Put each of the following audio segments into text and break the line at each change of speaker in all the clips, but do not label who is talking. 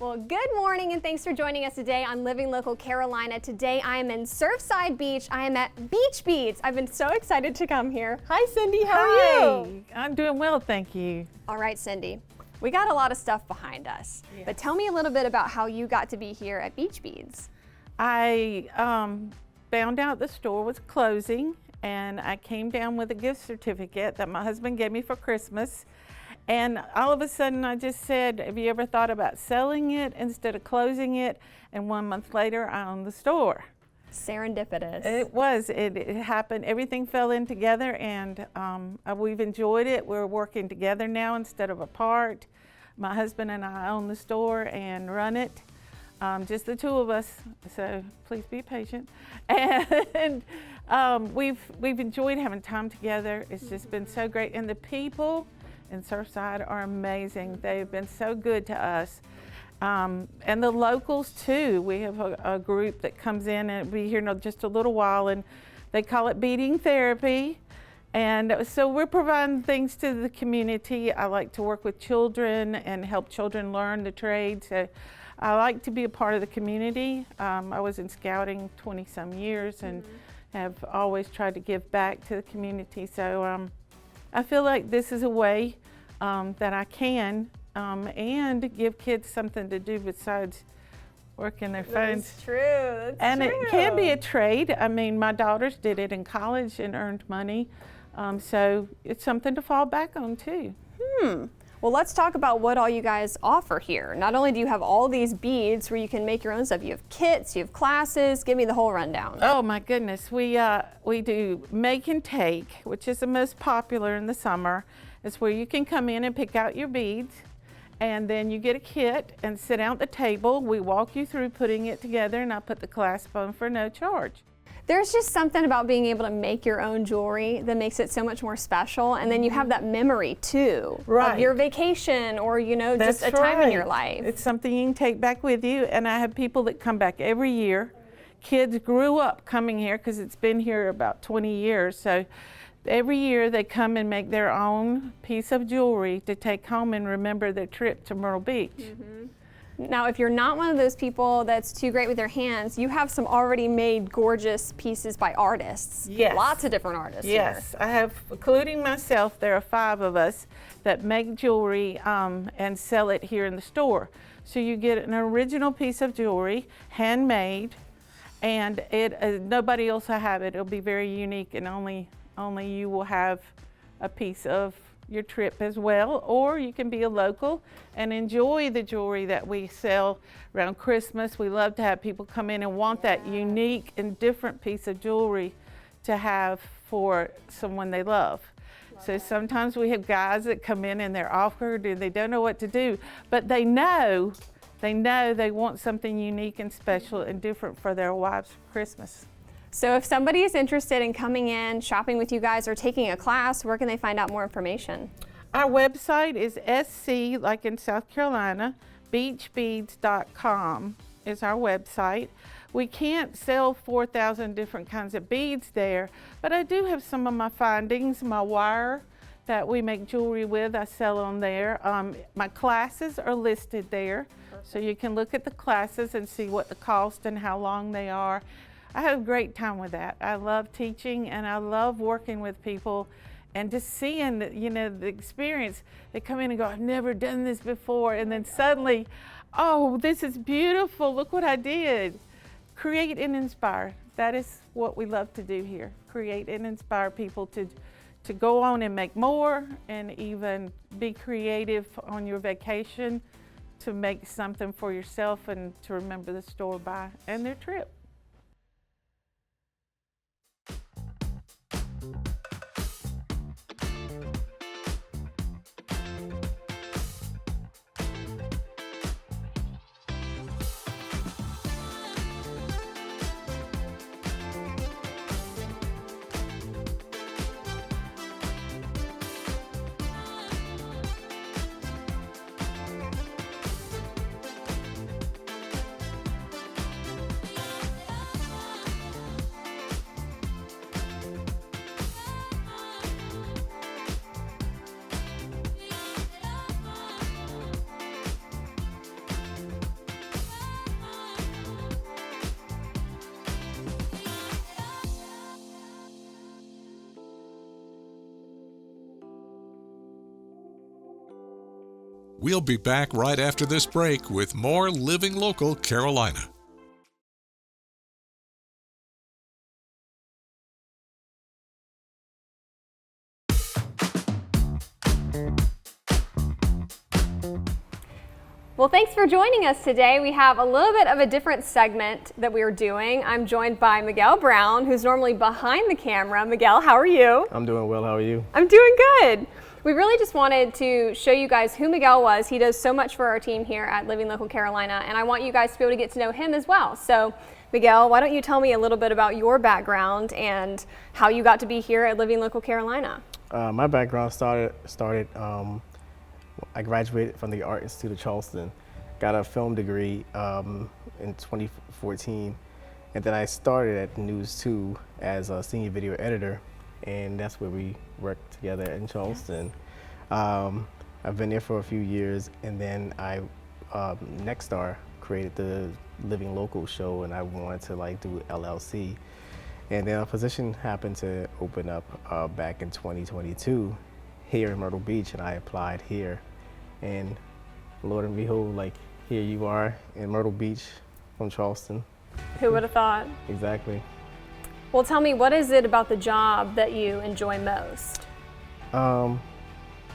Well, good morning and thanks for joining us today on Living Local Carolina. Today I am in Surfside Beach. I am at Beach Beads. I've been so excited to come here. Hi, Cindy. How are you?
I'm doing well, thank you.
All right, Cindy. We got a lot of stuff behind us, but tell me a little bit about how you got to be here at Beach Beads.
I found out the store was closing and I came down with a gift certificate that my husband gave me for Christmas. And all of a sudden I just said, have you ever thought about selling it instead of closing it? And 1 month later I owned the store.
Serendipitous.
It was, it happened, everything fell in together and we've enjoyed it. We're working together now instead of apart. My husband and I own the store and run it. Just the two of us, so please be patient. And we've enjoyed having time together. It's just been so great. And the people in Surfside are amazing. They've been so good to us. And the locals too. We have a group that comes in and will be here in just a little while, and they call it beading therapy. And so we're providing things to the community. I like to work with children and help children learn the trade. So I like to be a part of the community. I was in scouting 20 some years and have always tried to give back to the community. So I feel like this is a way that I can and give kids something to do besides working their phones.
That's true. That's
and
true.
It can be a trade. I mean, my daughters did it in college and earned money. So it's something to fall back on too.
Well, let's talk about what all you guys offer here. Not only do you have all these beads where you can make your own stuff, you have kits, you have classes. Give me the whole rundown.
Oh my goodness, we do make and take, which is the most popular in the summer. It's where you can come in and pick out your beads, and then you get a kit and sit down at the table. We walk you through putting it together, and I put the clasp on for no charge.
There's just something about being able to make your own jewelry that makes it so much more special, and then you have that memory too of your vacation or just a time in your life.
It's something you can take back with you, and I have people that come back every year. Kids grew up coming here because it's been here about 20 years, so every year they come and make their own piece of jewelry to take home and remember their trip to Myrtle Beach.
Now, if you're not one of those people that's too great with their hands, you have some already made gorgeous pieces by artists.
Yes.
Lots of different artists
Yes,
here.
I have, including myself, there are 5 of us that make jewelry and sell it here in the store. So you get an original piece of jewelry, handmade, and nobody else will have it. It'll be very unique, and only you will have a piece of your trip as well. Or you can be a local and enjoy the jewelry that we sell around Christmas. We love to have people come in and want that unique and different piece of jewelry to have for someone they love. So sometimes we have guys that come in and they're awkward and they don't know what to do, but they know they want something unique and special and different for their wives for Christmas.
So if somebody is interested in coming in, shopping with you guys, or taking a class, where can they find out more information?
Our website is SC, like in South Carolina, beachbeads.com is our website. We can't sell 4,000 different kinds of beads there, but I do have some of my findings, my wire that we make jewelry with, I sell on there. My classes are listed there, so you can look at the classes and see what the cost and how long they are. I have a great time with that. I love teaching and I love working with people and just seeing the experience. They come in and go, I've never done this before, and then suddenly, oh, this is beautiful, look what I did. Create and inspire. That is what we love to do here. Create and inspire people to go on and make more, and even be creative on your vacation to make something for yourself and to remember the store by and their trip.
We'll be back right after this break with more Living Local Carolina.
Well, thanks for joining us today. We have a little bit of a different segment that we are doing. I'm joined by Miguel Brown, who's normally behind the camera. Miguel, how are you?
I'm doing well. How are you?
I'm doing good. We really just wanted to show you guys who Miguel was. He does so much for our team here at Living Local Carolina, and I want you guys to be able to get to know him as well. So, Miguel, why don't you tell me a little bit about your background and how you got to be here at Living Local Carolina?
My background started I graduated from the Art Institute of Charleston, got a film degree in 2014, and then I started at News 2 as a senior video editor, and that's where we worked together in Charleston. I've been there for a few years, and then Nexstar created the Living Local show, and I wanted to do LLC. And then a position happened to open up back in 2022 here in Myrtle Beach, and I applied here. And Lord and behold, here you are in Myrtle Beach from Charleston.
Who would have thought?
Exactly.
Well, tell me, what is it about the job that you enjoy most?
The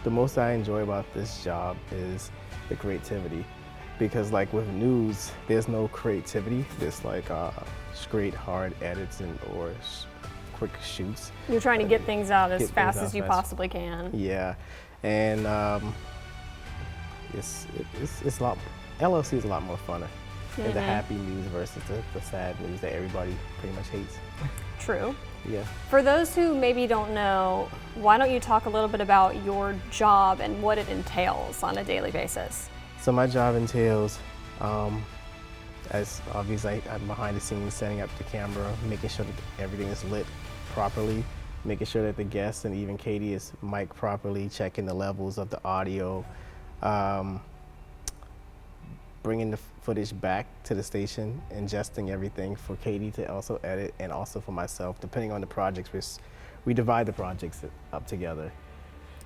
most I enjoy about this job is the creativity, because with news, there's no creativity. There's straight, hard edits or quick shoots.
You're trying to get things out as fast as you possibly can.
Yeah, and it's a lot. LLC is a lot more funner than the happy news versus the sad news that everybody pretty much hates.
True.
Yeah.
For those who maybe don't know, why don't you talk a little bit about your job and what it entails on a daily basis?
So my job entails, as obviously I'm behind the scenes, setting up the camera, making sure that everything is lit properly, making sure that the guests and even Katie is mic'd properly, checking the levels of the audio, bringing the footage back to the station, ingesting everything for Katie to also edit, and also for myself, depending on the projects. We divide the projects up together.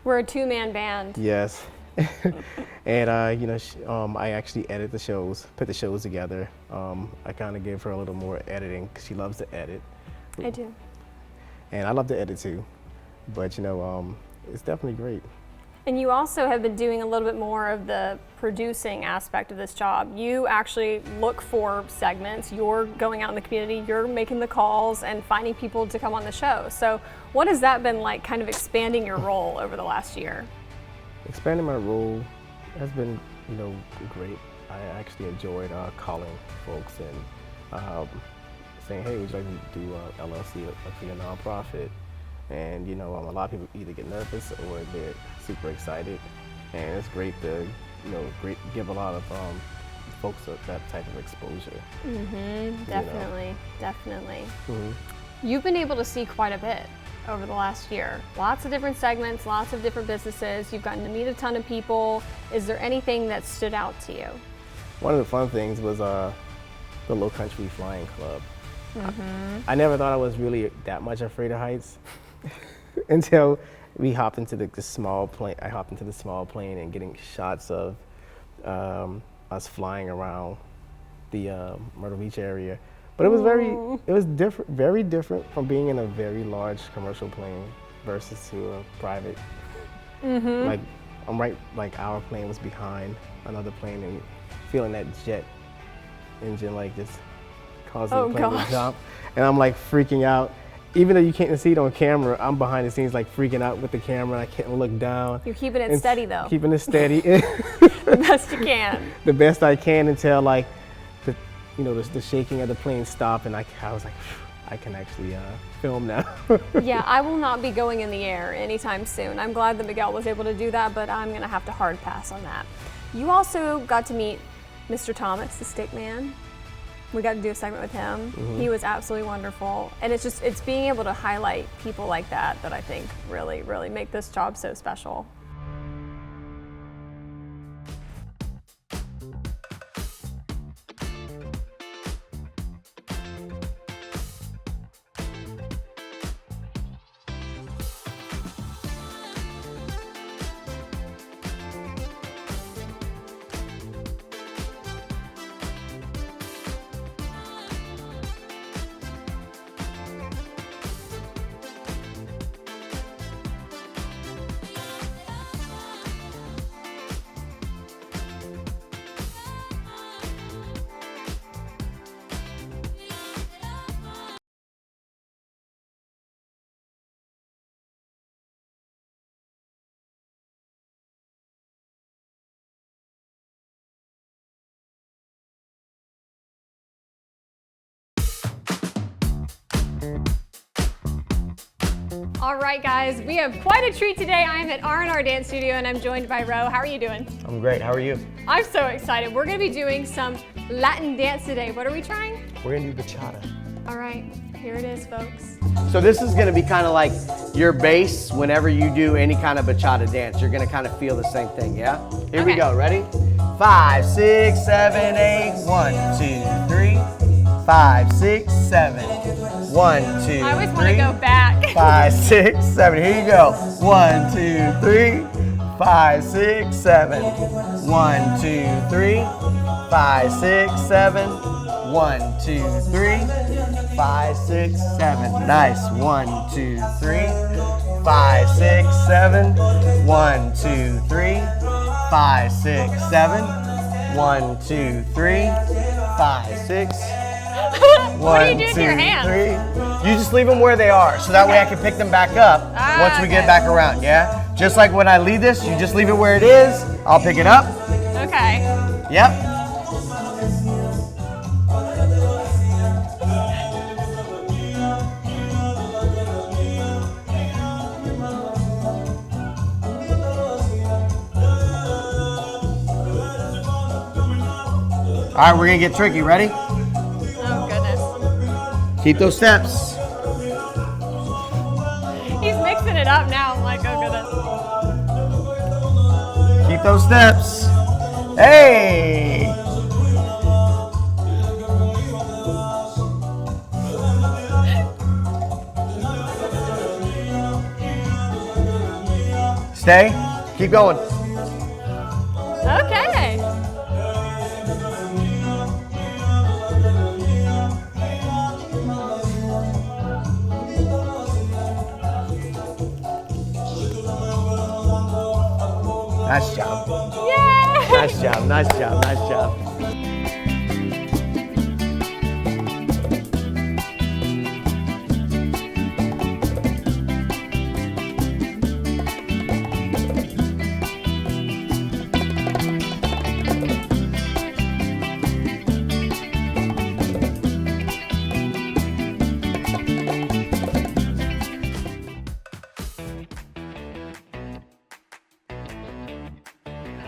We're a two-man band.
Yes. And I actually edit the shows, put the shows together. I kind of give her a little more editing because she loves to edit.
I do.
And I love to edit too, but it's definitely great.
And you also have been doing a little bit more of the producing aspect of this job. You actually look for segments, you're going out in the community, you're making the calls and finding people to come on the show. So what has that been like, kind of expanding your role over the last year?
Expanding my role has been, great. I actually enjoyed calling folks and saying, hey, would you like to do LLC for your nonprofit? And a lot of people either get nervous or they're super excited, and it's great to give a lot of folks that type of exposure.
Definitely.
Mm-hmm.
You've been able to see quite a bit over the last year. Lots of different segments, lots of different businesses. You've gotten to meet a ton of people. Is there anything that stood out to you?
One of the fun things was the Low Country Flying Club. I never thought I was really that much afraid of heights until we hopped into the small plane. I hopped into the small plane and getting shots of us flying around the Myrtle Beach area. But it was very different from being in a very large commercial plane versus to a private. Our plane was behind another plane, and feeling that jet engine just causing the plane to jump, and I'm freaking out. Even though you can't see it on camera, I'm behind the scenes freaking out with the camera. I can't look down.
You're keeping it steady though.
Keeping it steady.
The best you can.
The best I can until the shaking of the plane stopped, and I was like, I can actually film now.
Yeah, I will not be going in the air anytime soon. I'm glad that Miguel was able to do that, but I'm gonna have to hard pass on that. You also got to meet Mr. Thomas, the stick man. We got to do a segment with him. He was absolutely wonderful. And it's being able to highlight people like that I think really, really make this job so special. All right, guys, we have quite a treat today. I am at R&R Dance Studio and I'm joined by Ro. How are you doing?
I'm great. How are you?
I'm so excited. We're gonna be doing some Latin dance today. What are we trying?
We're gonna do bachata.
All right, here it is, folks.
So this is gonna be kind of like your base whenever you do any kind of bachata dance. You're gonna kind of feel the same thing, yeah? Here we
Okay.
go, ready? 5, 6, 7, 8, 1, 2, 3. 5, 6, 7. 1, 2,
I always want to
3.
go back.
5, 6, 7. Here you go. 1, 2, 3. 5, 6, 7. 1, 2, 3. 5, 6, 7. 1, 2, 3. 5, 6, 7. Nice. 1, 2, 3. 5, 6, 7. 1, 2, 3. 5, 6, 7. 1, 2, 3. 5, 6.
What do you do
1,
with your
2,
hands?
3. You just leave them where they are, so that way I can pick them back up once we get
okay.
back around, yeah? Just like when I leave this, you just leave it where it is. I'll pick it up.
Okay.
Yep. All right, we're gonna get tricky. Ready?
Oh, goodness.
Keep those steps.
He's mixing it up now. I'm like, oh, goodness.
Keep those steps. Hey! Stay. Keep going.
Okay.
Nice job.
Yay!
Nice job. Nice job. Nice job.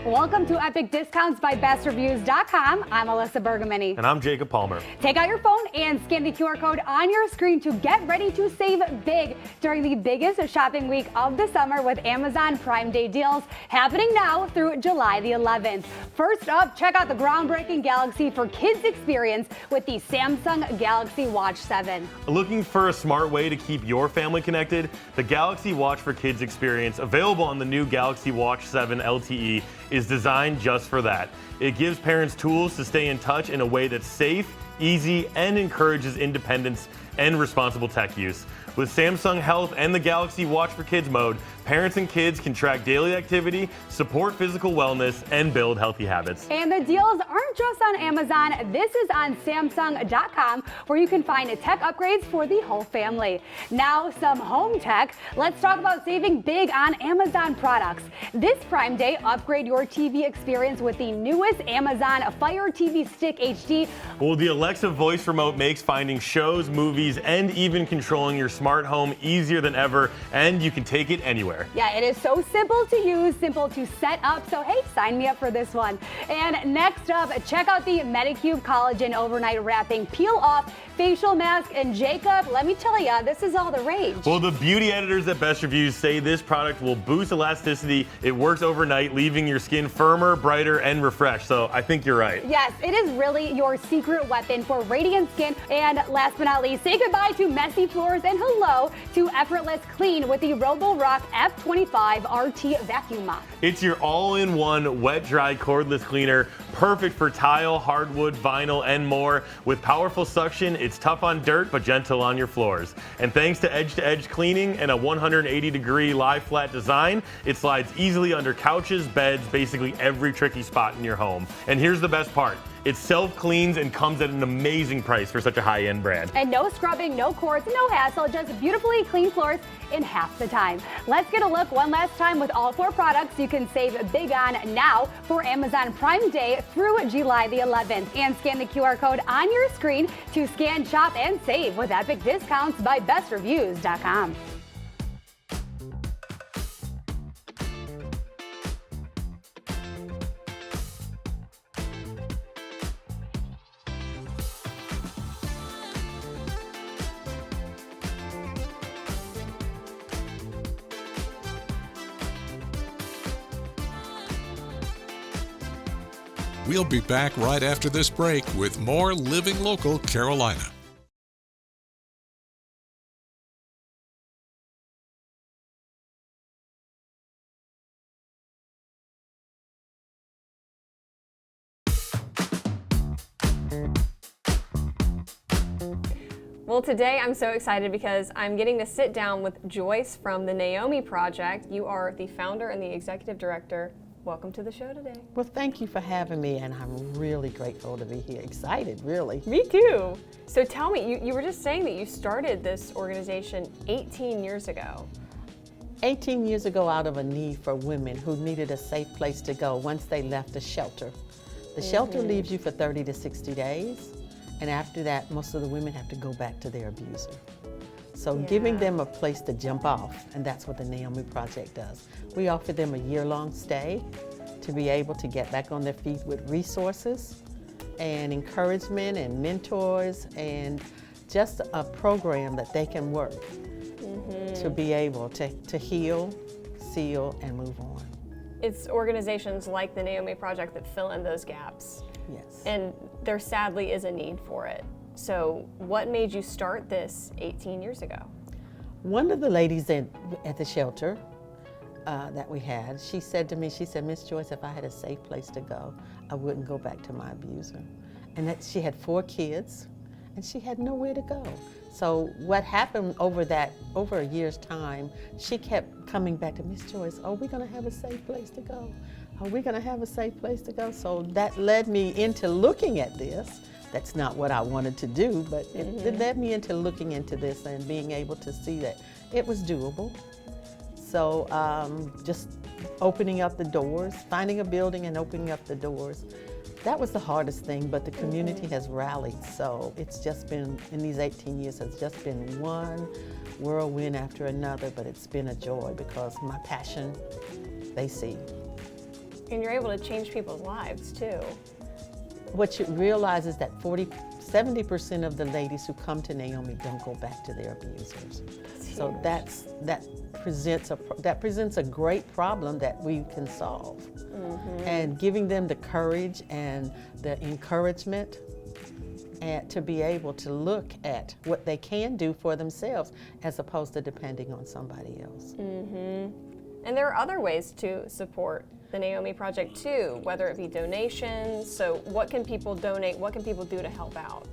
Welcome to Epic Discounts by BestReviews.com. I'm Alyssa Bergamini.
And I'm Jacob Palmer.
Take out your phone and scan the QR code on your screen to get ready to save big during the biggest shopping week of the summer with Amazon Prime Day deals happening now through July the 11th. First up, check out the groundbreaking Galaxy for Kids experience with the Samsung Galaxy Watch 7.
Looking for a smart way to keep your family connected? The Galaxy Watch for Kids experience, available on the new Galaxy Watch 7 LTE, is designed just for that. It gives parents tools to stay in touch in a way that's safe, easy, and encourages independence and responsible tech use. With Samsung Health and the Galaxy Watch for Kids mode, parents and kids can track daily activity, support physical wellness, and build healthy habits.
And the deals aren't just on Amazon. This is on Samsung.com, where you can find tech upgrades for the whole family. Now, some home tech. Let's talk about saving big on Amazon products. This Prime Day, upgrade your TV experience with the newest Amazon Fire TV Stick HD.
Well, the Alexa voice remote makes finding shows, movies, and even controlling your smart home easier than ever, and you can take it anywhere.
Yeah, it is so simple to use, simple to set up, so hey, sign me up for this one. And next up, check out the Medicube Collagen Overnight Wrapping Peel Off Facial Mask. And Jacob, let me tell you, this is all the rage.
Well, the beauty editors at Best Reviews say this product will boost elasticity. It works overnight, leaving your skin firmer, brighter, and refreshed. So I think you're right.
Yes, it is really your secret weapon for radiant skin. And last but not least, say goodbye to messy floors and hello to effortless clean with the Roborock F25 RT Vacuum Mop.
It's your all-in-one wet-dry cordless cleaner, perfect for tile, hardwood, vinyl, and more. With powerful suction, it's tough on dirt but gentle on your floors. And thanks to edge-to-edge cleaning and a 180-degree lie-flat design, it slides easily under couches, beds, basically every tricky spot in your home. And here's the best part. It self-cleans and comes at an amazing price for such a high-end brand.
And no scrubbing, no cords, no hassle, just beautifully clean floors in half the time. Let's get a look one last time with all 4 products you can save big on now for Amazon Prime Day through July the 11th. And scan the QR code on your screen to scan, shop, and save with epic discounts by bestreviews.com.
We'll be back right after this break with more Living Local Carolina.
Well, today I'm so excited because I'm getting to sit down with Joyce from the Naomi Project. You are the founder and the executive director. Welcome to the show today.
Well, thank you for having me, and I'm really grateful to be here. Excited, really.
Me too. So tell me, you were just saying that you started this organization 18 years ago.
18 years ago, out of a need for women who needed a safe place to go once they left the shelter. The shelter leaves you for 30 to 60 days, and after that, most of the women have to go back to their abuser. So giving them a place to jump off, and that's what the Naomi Project does. We offer them a year-long stay to be able to get back on their feet with resources and encouragement and mentors and just a program that they can work to be able to heal, seal, and move on.
It's organizations like the Naomi Project that fill in those gaps.
Yes.
And there sadly is a need for it. So what made you start this 18 years ago?
One of the ladies at the shelter that we had, she said to me, she said, Miss Joyce, if I had a safe place to go, I wouldn't go back to my abuser. And that she had 4 kids and she had nowhere to go. So what happened over a year's time, she kept coming back to Miss Joyce, are we gonna have a safe place to go? Are we gonna have a safe place to go? So that led me into looking at this. That's not what I wanted to do, but it led me into looking into this and being able to see that it was doable. So just opening up the doors, finding a building and opening up the doors. That was the hardest thing, but the community has rallied. So it's just been, in these 18 years, it's just been one whirlwind after another, but it's been a joy because my passion, they see.
And you're able to change people's lives too.
What you realize is that 70% of the ladies who come to Naomi don't go back to their abusers. So that presents a great problem that we can solve. And giving them the courage and the encouragement and to be able to look at what they can do for themselves as opposed to depending on somebody else.
And there are other ways to support the Naomi Project too, whether it be donations. So what can people donate? What can people do to help out?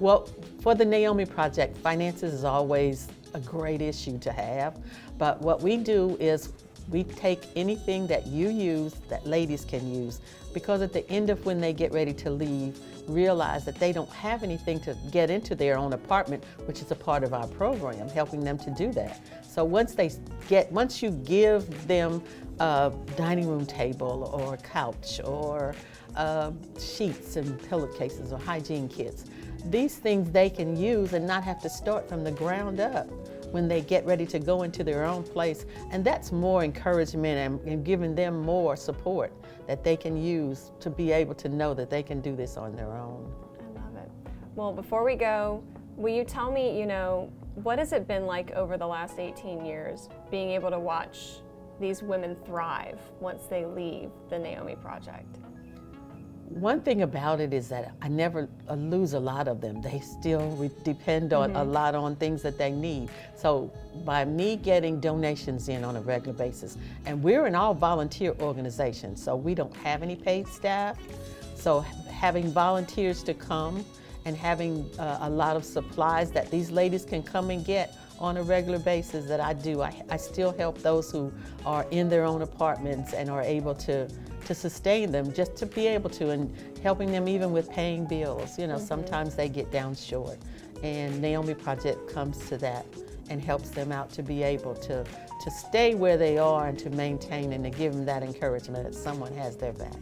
Well, for the Naomi Project, finances is always a great issue to have. But what we do is we take anything that you use that ladies can use, because at the end of when they get ready to leave, realize that they don't have anything to get into their own apartment, which is a part of our program, helping them to do that. So once you give them a dining room table or a couch or sheets and pillowcases or hygiene kits, these things they can use and not have to start from the ground up when they get ready to go into their own place. And that's more encouragement and giving them more support that they can use to be able to know that they can do this on their own.
I love it. Well, before we go, will you tell me, what has it been like over the last 18 years being able to watch these women thrive once they leave the Naomi Project?
One thing about it is that I never lose a lot of them. They still depend on a lot on things that they need. So by me getting donations in on a regular basis, and we're an all volunteer organization, so we don't have any paid staff. So having volunteers to come and having a lot of supplies that these ladies can come and get on a regular basis that I do. I still help those who are in their own apartments and are able to sustain them, just to be able to, and helping them even with paying bills. Sometimes they get down short. And Naomi Project comes to that and helps them out to be able to stay where they are and to maintain and to give them that encouragement that someone has their back.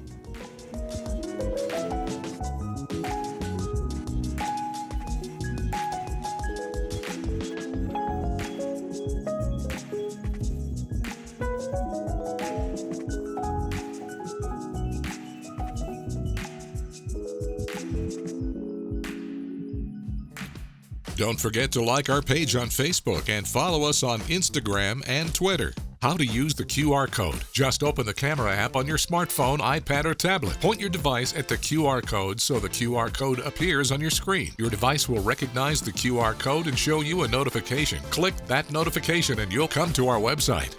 Don't forget to like our page on Facebook and follow us on Instagram and Twitter. How to use the QR code. Just open the camera app on your smartphone, iPad, or tablet. Point your device at the QR code so the QR code appears on your screen. Your device will recognize the QR code and show you a notification. Click that notification and you'll come to our website.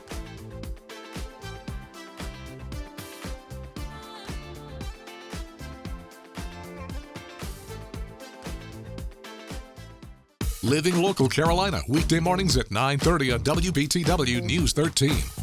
Living Local Carolina, weekday mornings at 9:30 on WBTW News 13.